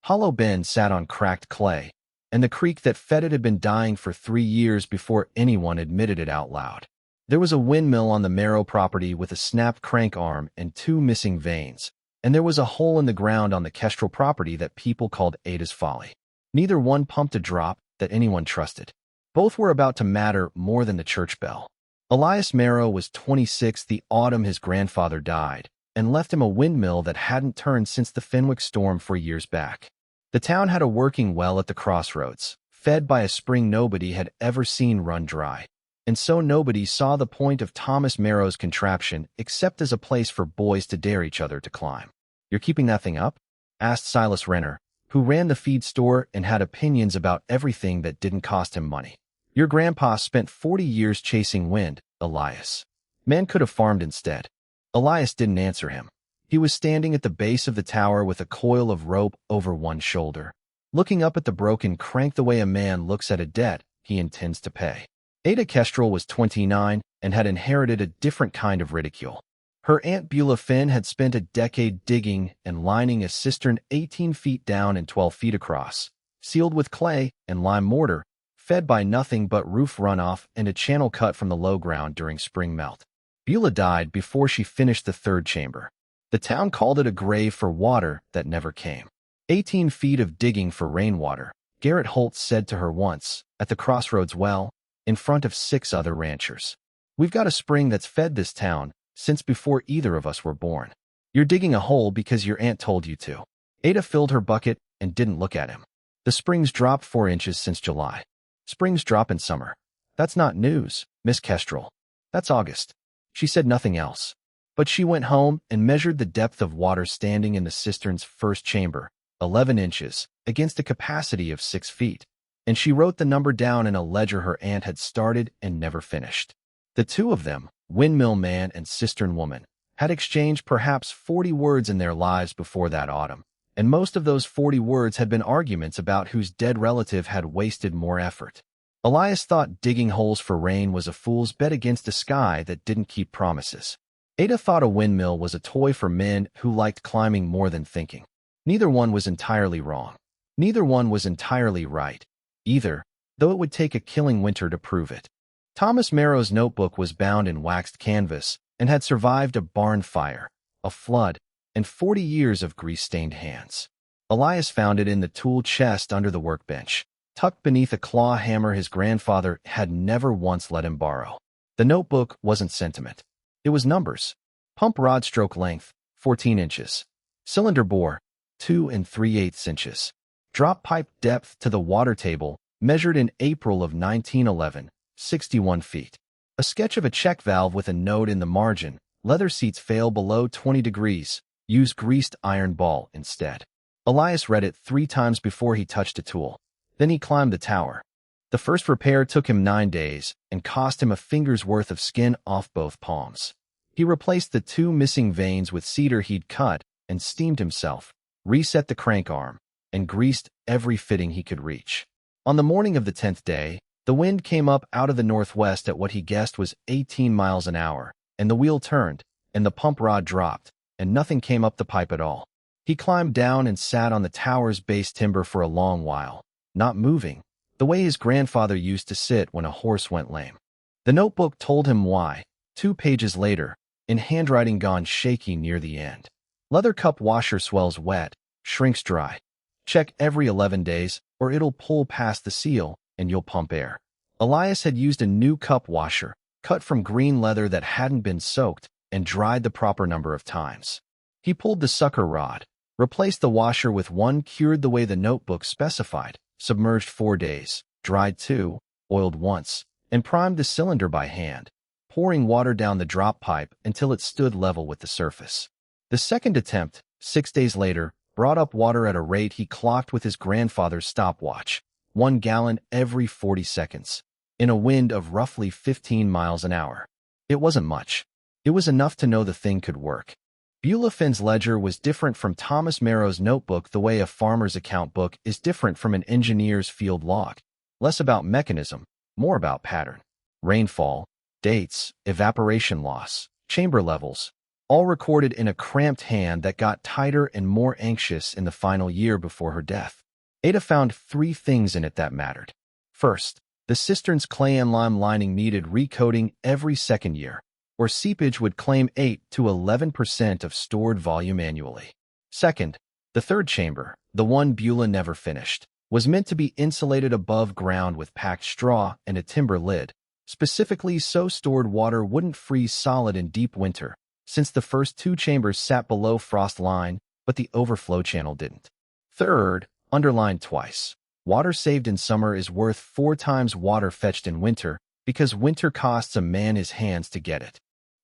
Hollow Bend sat on cracked clay, and the creek that fed it had been dying for 3 years before anyone admitted it out loud. There was a windmill on the Marrow property with a snapped crank arm and 2 missing vanes, and there was a hole in the ground on the Kestrel property that people called Ada's Folly. Neither one pumped a drop that anyone trusted. Both were about to matter more than the church bell. Elias Marrow was 26 the autumn his grandfather died, and left him a windmill that hadn't turned since the Fenwick storm 4 years back. The town had a working well at the crossroads, fed by a spring nobody had ever seen run dry. And so nobody saw the point of Thomas Marrow's contraption except as a place for boys to dare each other to climb. "You're keeping that thing up?" asked Silas Renner, who ran the feed store and had opinions about everything that didn't cost him money. "Your grandpa spent 40 years chasing wind, Elias. Man could have farmed instead." Elias didn't answer him. He was standing at the base of the tower with a coil of rope over one shoulder, looking up at the broken crank the way a man looks at a debt he intends to pay. Ada Kestrel was 29 and had inherited a different kind of ridicule. Her Aunt Beulah Finn had spent a decade digging and lining a cistern 18 feet down and 12 feet across, sealed with clay and lime mortar, fed by nothing but roof runoff and a channel cut from the low ground during spring melt. Beulah died before she finished the 3rd chamber. The town called it a grave for water that never came. 18 feet of digging for rainwater, Garrett Holtz said to her once, at the crossroads well, in front of 6 other ranchers. "We've got a spring that's fed this town since before either of us were born. You're digging a hole because your aunt told you to." Ada filled her bucket and didn't look at him. "The spring's dropped 4 inches since July. Springs drop in summer. That's not news, Miss Kestrel. That's August." She said nothing else. But she went home and measured the depth of water standing in the cistern's 1st chamber, 11 inches, against a capacity of 6 feet. And she wrote the number down in a ledger her aunt had started and never finished. The two of them, windmill man and cistern woman, had exchanged perhaps 40 words in their lives before that autumn, and most of those 40 words had been arguments about whose dead relative had wasted more effort. Elias thought digging holes for rain was a fool's bet against a sky that didn't keep promises. Ada thought a windmill was a toy for men who liked climbing more than thinking. Neither one was entirely wrong. Neither one was entirely right, either, though it would take a killing winter to prove it. Thomas Marrow's notebook was bound in waxed canvas and had survived a barn fire, a flood, and 40 years of grease-stained hands. Elias found it in the tool chest under the workbench, tucked beneath a claw hammer his grandfather had never once let him borrow. The notebook wasn't sentiment. It was numbers. Pump rod stroke length, 14 inches. Cylinder bore, 2 3/8 inches. Drop pipe depth to the water table, measured in April of 1911, 61 feet. A sketch of a check valve with a note in the margin. Leather seats fail below 20 degrees. Use greased iron ball instead. Elias read it 3 times before he touched a tool. Then he climbed the tower. The first repair took him 9 days and cost him a finger's worth of skin off both palms. He replaced the 2 missing vanes with cedar he'd cut and steamed himself, reset the crank arm, and greased every fitting he could reach. On the morning of the 10th day, the wind came up out of the northwest at what he guessed was 18 miles an hour, and the wheel turned, and the pump rod dropped, and nothing came up the pipe at all. He climbed down and sat on the tower's base timber for a long while, not moving, the way his grandfather used to sit when a horse went lame. The notebook told him why, 2 pages later, in handwriting gone shaky near the end. Leather cup washer swells wet, shrinks dry. Check every 11 days, or it'll pull past the seal, and you'll pump air. Elias had used a new cup washer, cut from green leather that hadn't been soaked, and dried the proper number of times. He pulled the sucker rod, replaced the washer with one cured the way the notebook specified, submerged 4 days, dried 2, oiled once, and primed the cylinder by hand, pouring water down the drop pipe until it stood level with the surface. The second attempt, 6 days later, brought up water at a rate he clocked with his grandfather's stopwatch, 1 gallon every 40 seconds, in a wind of roughly 15 miles an hour. It wasn't much. It was enough to know the thing could work. Beulah Finn's ledger was different from Thomas Marrow's notebook the way a farmer's account book is different from an engineer's field log. Less about mechanism, more about pattern. Rainfall, dates, evaporation loss, chamber levels. all recorded in a cramped hand that got tighter and more anxious in the final year before her death. Ada found 3 things in it that mattered. First, the cistern's clay and lime lining needed recoating every second year, or seepage would claim 8 to 11% of stored volume annually. Second, the third chamber, the one Beulah never finished, was meant to be insulated above ground with packed straw and a timber lid, specifically so stored water wouldn't freeze solid in deep winter, since the first 2 chambers sat below frost line, but the overflow channel didn't. Third, underlined twice, water saved in summer is worth 4 times water fetched in winter, because winter costs a man his hands to get it.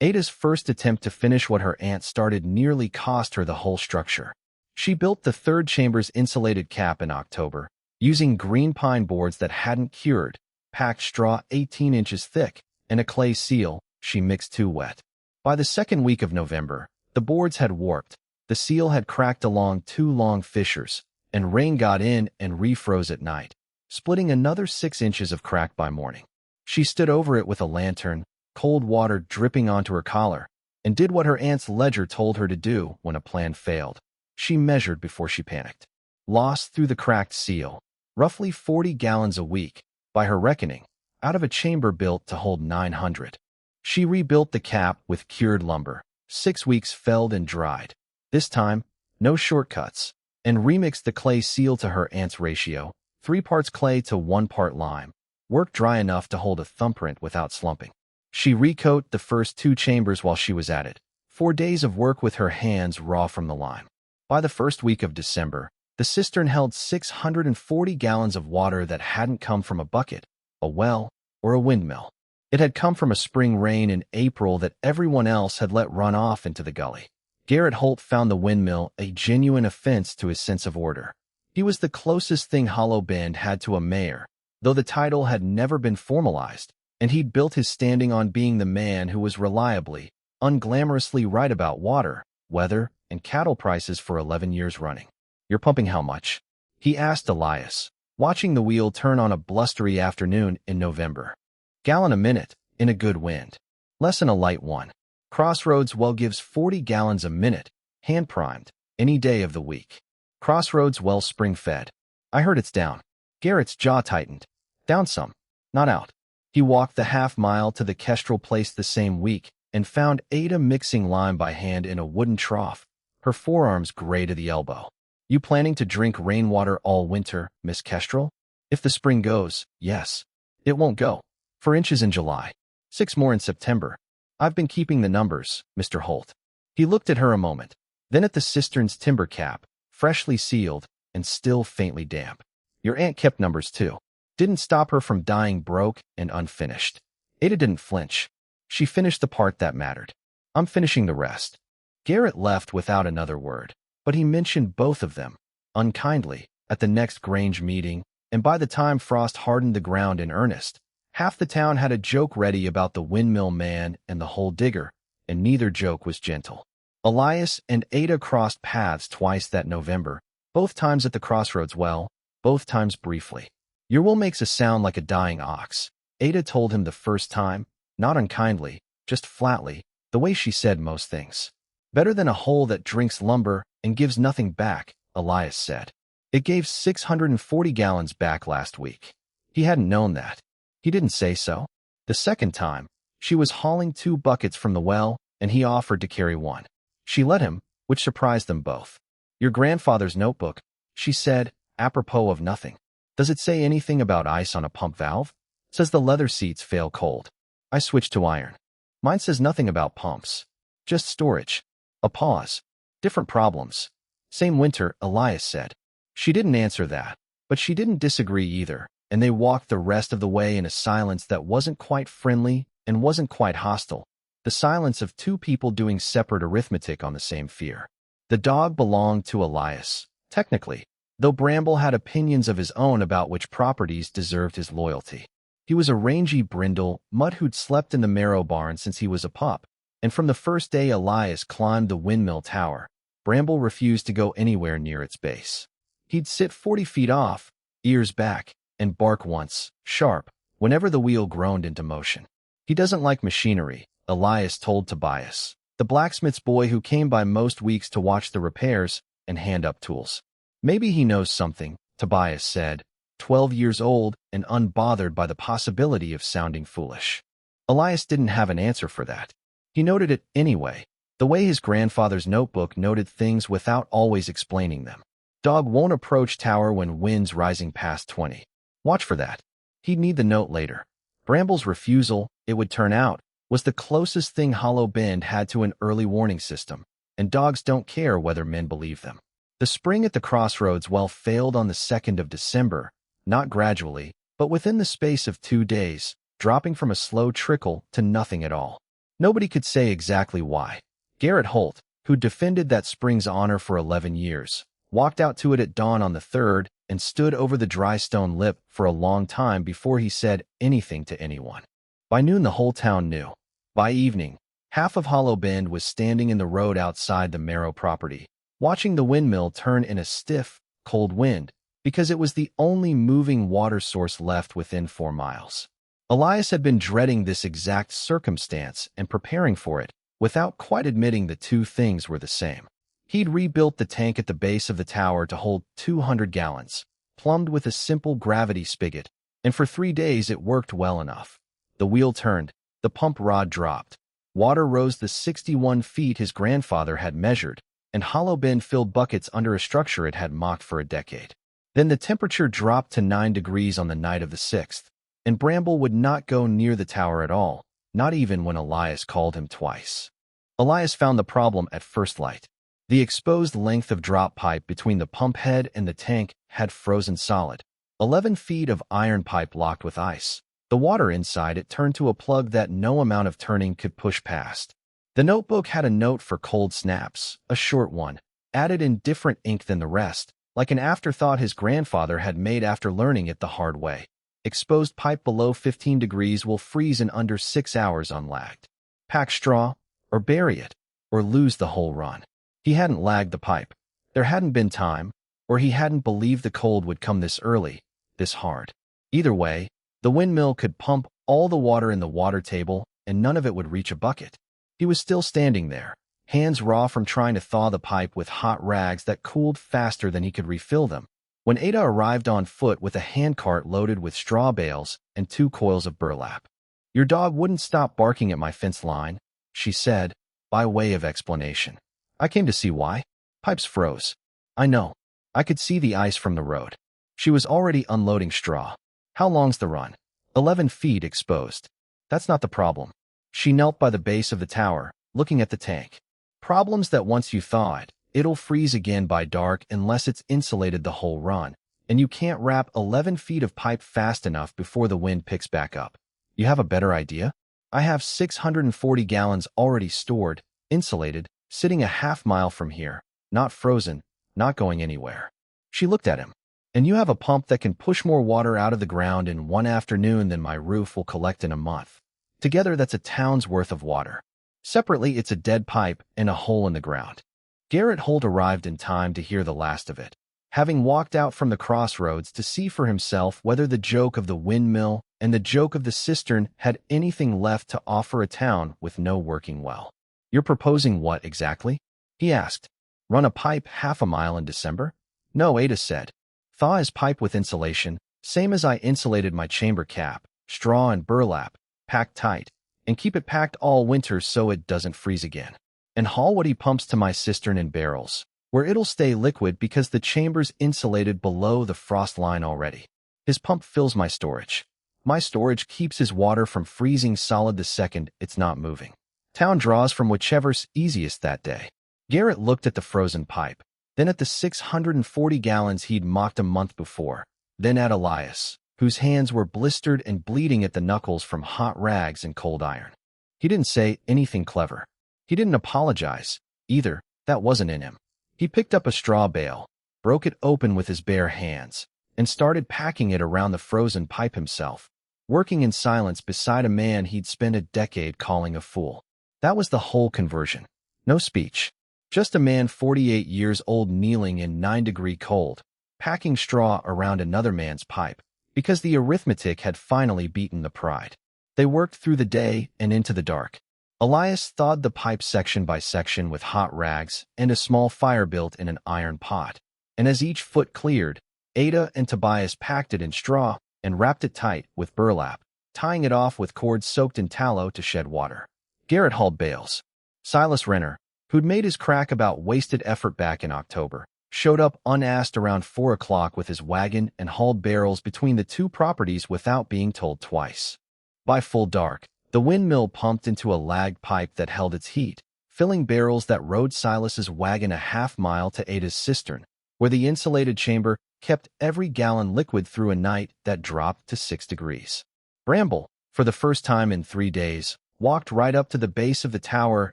Ada's first attempt to finish what her aunt started nearly cost her the whole structure. She built the 3rd chamber's insulated cap in October, using green pine boards that hadn't cured, packed straw 18 inches thick, and a clay seal she mixed too wet. By the 2nd week of November, the boards had warped, the seal had cracked along 2 long fissures, and rain got in and refroze at night, splitting another 6 inches of crack by morning. She stood over it with a lantern, cold water dripping onto her collar, and did what her aunt's ledger told her to do when a plan failed. She measured before she panicked. Lost through the cracked seal, roughly 40 gallons a week, by her reckoning, out of a chamber built to hold 900. She rebuilt the cap with cured lumber, 6 weeks felled and dried. This time, no shortcuts, and remixed the clay seal to her aunt's ratio, 3 parts clay to 1 part lime, worked dry enough to hold a thumbprint without slumping. She recoated the first 2 chambers while she was at it, 4 days of work with her hands raw from the lime. By the 1st week of December, the cistern held 640 gallons of water that hadn't come from a bucket, a well, or a windmill. It had come from a spring rain in April that everyone else had let run off into the gully. Garrett Holt found the windmill a genuine offense to his sense of order. He was the closest thing Hollow Bend had to a mayor, though the title had never been formalized, and he'd built his standing on being the man who was reliably, unglamorously right about water, weather, and cattle prices for 11 years running. "You're pumping how much?" he asked Elias, watching the wheel turn on a blustery afternoon in November. "Gallon a minute, in a good wind. Less in a light one. Crossroads well gives 40 gallons a minute, hand-primed, any day of the week. Crossroads well spring-fed. I heard it's down." Garrett's jaw tightened. "Down some, not out." He walked the half-mile to the Kestrel place the same week and found Ada mixing lime by hand in a wooden trough, her forearms gray to the elbow. "You planning to drink rainwater all winter, Miss Kestrel?" "If the spring goes, yes. It won't go. 4 inches in July. 6 more in September. I've been keeping the numbers, Mr. Holt." He looked at her a moment, then at the cistern's timber cap, freshly sealed and still faintly damp. "Your aunt kept numbers too. Didn't stop her from dying broke and unfinished." Ada didn't flinch. She finished the part that mattered. "I'm finishing the rest." Garrett left without another word, but he mentioned both of them, unkindly, at the next Grange meeting, and by the time frost hardened the ground in earnest, half the town had a joke ready about the windmill man and the hole digger, and neither joke was gentle. Elias and Ada crossed paths twice that November, both times at the crossroads well, both times briefly. "Your will makes a sound like a dying ox," Ada told him the first time, not unkindly, just flatly, the way she said most things. "Better than a hole that drinks lumber and gives nothing back," Elias said. "It gave 640 gallons back last week." He hadn't known that. He didn't say so. The second time, she was hauling 2 buckets from the well, and he offered to carry one. She let him, which surprised them both. "Your grandfather's notebook," she said, apropos of nothing. "Does it say anything about ice on a pump valve?" "Says the leather seats fail cold. I switched to iron." "Mine says nothing about pumps. Just storage." A pause. "Different problems. Same winter," Elias said. She didn't answer that, but she didn't disagree either, and they walked the rest of the way in a silence that wasn't quite friendly and wasn't quite hostile, the silence of 2 people doing separate arithmetic on the same fear. The dog belonged to Elias, technically, though Bramble had opinions of his own about which properties deserved his loyalty. He was a rangy brindle mutt who'd slept in the marrow barn since he was a pup, and from the first day Elias climbed the windmill tower, Bramble refused to go anywhere near its base. He'd sit 40 feet off, ears back, and bark once, sharp, whenever the wheel groaned into motion. "He doesn't like machinery," Elias told Tobias. the blacksmith's boy who came by most weeks to watch the repairs and hand up tools. Maybe he knows something, Tobias said, 12 years old and unbothered by the possibility of sounding foolish. Elias didn't have an answer for that. He noted it anyway, the way his grandfather's notebook noted things without always explaining them. Dog won't approach tower when winds rising past 20. Watch for that. He'd need the note later. Bramble's refusal, it would turn out, was the closest thing Hollow Bend had to an early warning system, and dogs don't care whether men believe them. The spring at the crossroads well failed on the 2nd of December, not gradually, but within the space of 2 days, dropping from a slow trickle to nothing at all. Nobody could say exactly why. Garrett Holt, who defended that spring's honor for 11 years, walked out to it at dawn on the 3rd and stood over the dry stone lip for a long time before he said anything to anyone. By noon, the whole town knew. By evening, half of Hollow Bend was standing in the road outside the Merrow property, watching the windmill turn in a stiff, cold wind, because it was the only moving water source left within 4 miles. Elias had been dreading this exact circumstance and preparing for it, without quite admitting the two things were the same. He'd rebuilt the tank at the base of the tower to hold 200 gallons, plumbed with a simple gravity spigot, and for 3 days it worked well enough. The wheel turned, the pump rod dropped. Water rose the 61 feet his grandfather had measured, and Hollow Bend filled buckets under a structure it had mocked for a decade. Then the temperature dropped to 9 degrees on the night of the 6th, and Bramble would not go near the tower at all, not even when Elias called him twice. Elias found the problem at first light. The exposed length of drop pipe between the pump head and the tank had frozen solid. 11 feet of iron pipe locked with ice. The water inside it turned to a plug that no amount of turning could push past. The notebook had a note for cold snaps, a short one, added in different ink than the rest, like an afterthought his grandfather had made after learning it the hard way. Exposed pipe below 15 degrees will freeze in under 6 hours unlagged. Pack straw, or bury it, or lose the whole run. He hadn't lagged the pipe. There hadn't been time, or he hadn't believed the cold would come this early, this hard. Either way, the windmill could pump all the water in the water table, and none of it would reach a bucket. He was still standing there, hands raw from trying to thaw the pipe with hot rags that cooled faster than he could refill them, when Ada arrived on foot with a handcart loaded with straw bales and 2 coils of burlap. "Your dog wouldn't stop barking at my fence line," she said, by way of explanation. "I came to see why. Pipes froze." "I know." I could see the ice from the road. She was already unloading straw. "How long's the run?" 11 feet exposed. "That's not the problem." She knelt by the base of the tower, looking at the tank. "Problem's that once you thaw it, it'll freeze again by dark unless it's insulated the whole run, and you can't wrap 11 feet of pipe fast enough before the wind picks back up. You have a better idea? I have 640 gallons already stored, insulated, sitting a half-mile from here, not frozen, not going anywhere." She looked at him. "And you have a pump that can push more water out of the ground in 1 afternoon than my roof will collect in a month. Together, that's a town's worth of water. Separately, it's a dead pipe and a hole in the ground." Garrett Holt arrived in time to hear the last of it, having walked out from the crossroads to see for himself whether the joke of the windmill and the joke of the cistern had anything left to offer a town with no working well. "You're proposing what exactly?" he asked. "Run a pipe half a mile in December?" "No," Ada said. "Thaw his pipe with insulation, same as I insulated my chamber cap, straw and burlap, packed tight, and keep it packed all winter so it doesn't freeze again. And haul what he pumps to my cistern in barrels, where it'll stay liquid because the chamber's insulated below the frost line already. His pump fills my storage. My storage keeps his water from freezing solid the second it's not moving. Town draws from whichever's easiest that day." Garrett looked at the frozen pipe, then at the 640 gallons he'd mocked a month before, then at Elias, whose hands were blistered and bleeding at the knuckles from hot rags and cold iron. He didn't say anything clever. He didn't apologize, either. That wasn't in him. He picked up a straw bale, broke it open with his bare hands, and started packing it around the frozen pipe himself, working in silence beside a man he'd spent a decade calling a fool. That was the whole conversion. No speech. Just a man 48 years old kneeling in 9-degree cold, packing straw around another man's pipe, because the arithmetic had finally beaten the pride. They worked through the day and into the dark. Elias thawed the pipe section by section with hot rags and a small fire built in an iron pot. And as each foot cleared, Ada and Tobias packed it in straw and wrapped it tight with burlap, tying it off with cords soaked in tallow to shed water. Garrett hauled bales. Silas Renner, who'd made his crack about wasted effort back in October, showed up unasked around 4 o'clock with his wagon and hauled barrels between the two properties without being told twice. By full dark, the windmill pumped into a lagged pipe that held its heat, filling barrels that rode Silas's wagon a half-mile to Ada's cistern, where the insulated chamber kept every gallon liquid through a night that dropped to 6 degrees. Bramble, for the first time in 3 days, walked right up to the base of the tower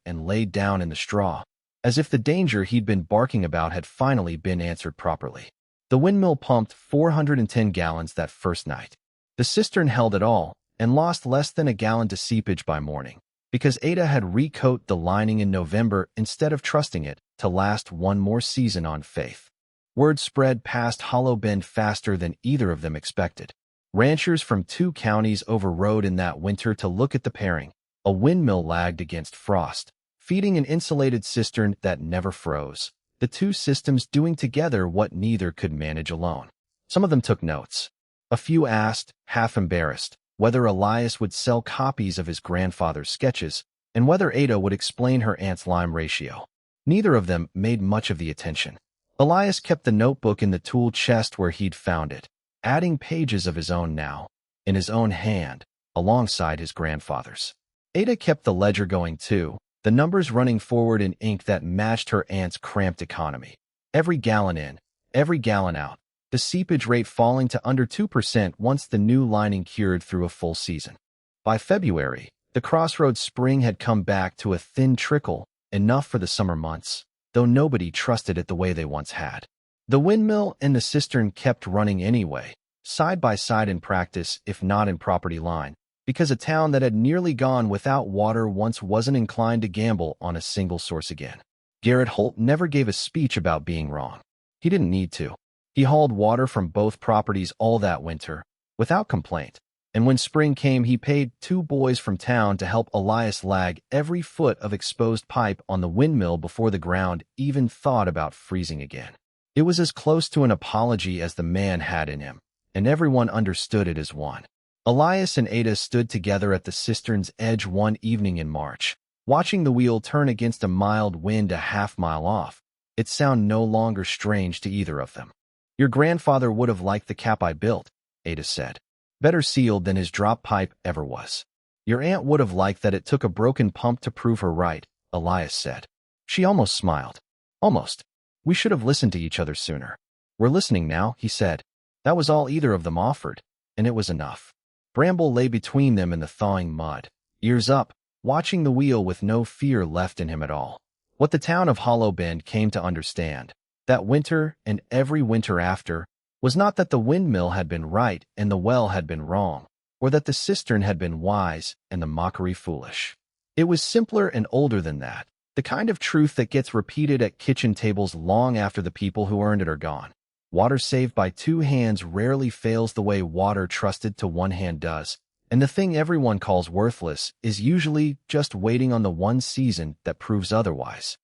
and laid down in the straw, as if the danger he'd been barking about had finally been answered properly. The windmill pumped 410 gallons that first night. The cistern held it all, and lost less than a gallon to seepage by morning, because Ada had recoat the lining in November instead of trusting it to last one more season on faith. Word spread past Hollow Bend faster than either of them expected. Ranchers from 2 counties overrode in that winter to look at the pairing. A windmill lagged against frost, feeding an insulated cistern that never froze, the two systems doing together what neither could manage alone. Some of them took notes. A few asked, half embarrassed, whether Elias would sell copies of his grandfather's sketches, and whether Ada would explain her aunt's lime ratio. Neither of them made much of the attention. Elias kept the notebook in the tool chest where he'd found it, adding pages of his own now, in his own hand, alongside his grandfather's. Ada kept the ledger going too, the numbers running forward in ink that matched her aunt's cramped economy. Every gallon in, every gallon out, the seepage rate falling to under 2% once the new lining cured through a full season. By February, the Crossroads spring had come back to a thin trickle, enough for the summer months, though nobody trusted it the way they once had. The windmill and the cistern kept running anyway, side by side in practice if not in property line, because a town that had nearly gone without water once wasn't inclined to gamble on a single source again. Garrett Holt never gave a speech about being wrong. He didn't need to. He hauled water from both properties all that winter, without complaint, and when spring came he paid 2 boys from town to help Elias lag every foot of exposed pipe on the windmill before the ground even thought about freezing again. It was as close to an apology as the man had in him, and everyone understood it as one. Elias and Ada stood together at the cistern's edge one evening in March, watching the wheel turn against a mild wind a half-mile off. It sounded no longer strange to either of them. "Your grandfather would have liked the cap I built," Ada said. "Better sealed than his drop pipe ever was." "Your aunt would have liked that it took a broken pump to prove her right," Elias said. She almost smiled. "Almost. We should have listened to each other sooner." "We're listening now," he said. That was all either of them offered, and it was enough. Bramble lay between them in the thawing mud, ears up, watching the wheel with no fear left in him at all. What the town of Hollow Bend came to understand, that winter and every winter after, was not that the windmill had been right and the well had been wrong, or that the cistern had been wise and the mockery foolish. It was simpler and older than that, the kind of truth that gets repeated at kitchen tables long after the people who earned it are gone. Water saved by 2 hands rarely fails the way water trusted to 1 hand does, and the thing everyone calls worthless is usually just waiting on the one season that proves otherwise.